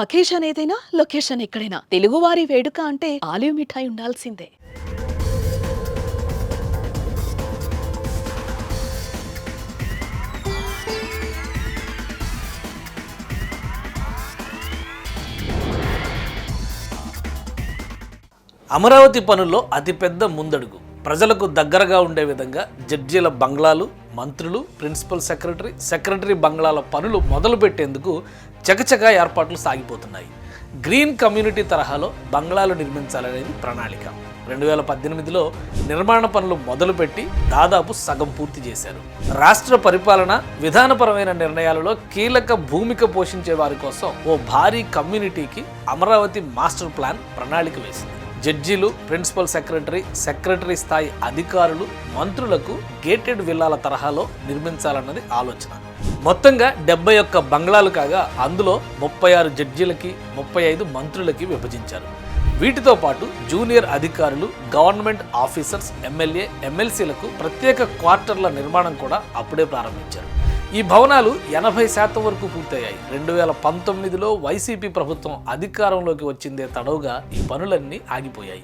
Occasion ఏదైనా location ఎక్కడైనా తెలుగువారి వేడుక అంటే ఆలివ్ మిఠాయి ఉండాల్సిందే. అమరావతి పనుల్లో అతిపెద్ద ముందడుగు ప్రజలకు దగ్గరగా ఉండే విధంగా జడ్జీల బంగ్లాలు, మంత్రులు, ప్రిన్సిపల్ సెక్రటరీ బంగ్లాల పనులు మొదలుపెట్టేందుకు చకచకా ఏర్పాట్లు సాగిపోతున్నాయి. గ్రీన్ కమ్యూనిటీ తరహాలో బంగ్లాలు నిర్మించాలనేది ప్రణాళిక. 2018లో నిర్మాణ పనులు మొదలుపెట్టి దాదాపు సగం పూర్తి చేశారు. రాష్ట్ర పరిపాలన, విధానపరమైన నిర్ణయాలలో కీలక భూమిక పోషించే వారి కోసం ఓ భారీ కమ్యూనిటీకి అమరావతి మాస్టర్ ప్లాన్ ప్రణాళిక వేసింది. జడ్జీలు, ప్రిన్సిపల్ సెక్రటరీ స్థాయి అధికారులు, మంత్రులకు గేటెడ్ విల్లాల తరహాలో నిర్మించాలన్నది ఆలోచన. మొత్తంగా 71 బంగ్లాలు కాగా అందులో 36 జడ్జీలకి, 35 మంత్రులకి విభజించారు. వీటితో పాటు జూనియర్ అధికారులు, గవర్నమెంట్ ఆఫీసర్స్, ఎమ్మెల్యే, ఎమ్మెల్సీలకు ప్రత్యేక క్వార్టర్ల నిర్మాణం కూడా అప్పుడే ప్రారంభించారు. ఈ భవనాలు 80% వరకు పూర్తయ్యాయి. 2019లో వైసీపీ ప్రభుత్వం అధికారంలోకి వచ్చిందే తడవుగా ఈ పనులన్నీ ఆగిపోయాయి.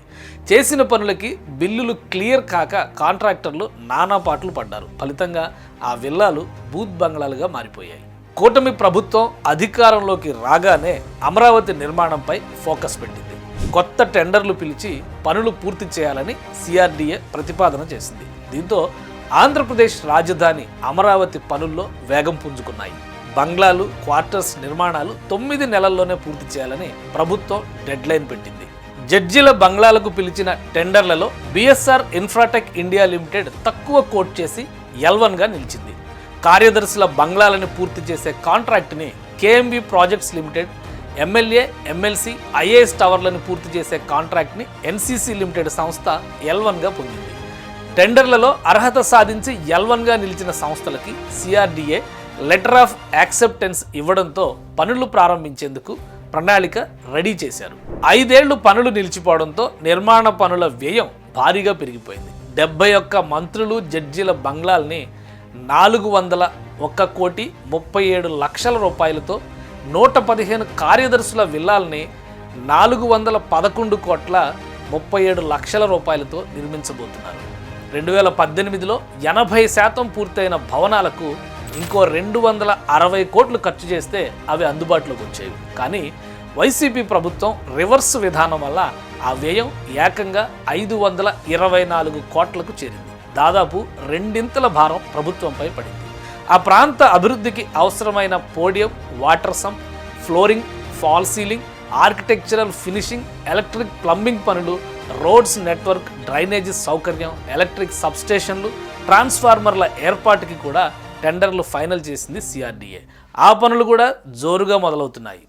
చేసిన పనులకి బిల్లులు క్లియర్ కాక కాంట్రాక్టర్లు నానా పాటలు పడ్డారు. ఫలితంగా ఆ విల్లాలు బూత్ బంగ్లాలుగా మారిపోయాయి. కూటమి ప్రభుత్వం అధికారంలోకి రాగానే అమరావతి నిర్మాణంపై ఫోకస్ పెట్టింది. కొత్త టెండర్లు పిలిచి పనులు పూర్తి చేయాలని సిఆర్డీఏ ప్రతిపాదన చేసింది. దీంతో ఆంధ్రప్రదేశ్ రాజధాని అమరావతి పనుల్లో వేగం పుంజుకున్నాయి. బంగ్లాలు, క్వార్టర్స్ నిర్మాణాలు 9 నెలల్లోనే పూర్తి చేయాలని ప్రభుత్వం డెడ్లైన్ పెట్టింది. జడ్జీల బంగ్లాలకు పిలిచిన టెండర్లలో బిఎస్ఆర్ ఇన్ఫ్రాటెక్ ఇండియా లిమిటెడ్ తక్కువ కోట్ చేసి L1గా నిలిచింది. కార్యదర్శుల బంగ్లాలను పూర్తి చేసే కాంట్రాక్ట్ని KMB projects limited, MLA, MLC, IAS టవర్లను పూర్తి చేసే కాంట్రాక్ట్ని ఎన్సీసీ లిమిటెడ్ సంస్థ L1గా పొందింది. టెండర్లలో అర్హత సాధించి L1గా నిలిచిన సంస్థలకి సిఆర్డీఏ లెటర్ ఆఫ్ యాక్సెప్టెన్స్ ఇవ్వడంతో పనులు ప్రారంభించేందుకు ప్రణాళిక రెడీ చేశారు. 5 ఏళ్లు పనులు నిలిచిపోవడంతో నిర్మాణ పనుల వ్యయం భారీగా పెరిగిపోయింది. 71 మంత్రులు, జడ్జీల బంగ్లాల్ని 401,37 లక్షల రూపాయలతో, 115 కార్యదర్శుల విల్లాల్ని 411,37 లక్షల రూపాయలతో నిర్మించబోతున్నారు. 2018లో 80% పూర్తయిన భవనాలకు ఇంకో 260 కోట్లు ఖర్చు చేస్తే అవి అందుబాటులోకి వచ్చేవి. కానీ వైసీపీ ప్రభుత్వం రివర్స్ విధానం వల్ల ఆ వ్యయం ఏకంగా 524 కోట్లకు చేరింది. దాదాపు రెండింతల భారం ప్రభుత్వంపై పడింది. ఆ ప్రాంత అభివృద్ధికి అవసరమైన podium, water some, flooring, fall ceiling, architectural finishing, electric plumbing పనులు, రోడ్స్ నెట్వర్క్, డ్రైనేజీ సౌకర్యం, ఎలక్ట్రిక్ సబ్స్టేషన్లు, ట్రాన్స్ఫార్మర్ల ఏర్పాటుకి కూడా టెండర్లు ఫైనల్ చేసింది సిఆర్డీఏ. ఆ పనులు కూడా జోరుగా మొదలవుతున్నాయి.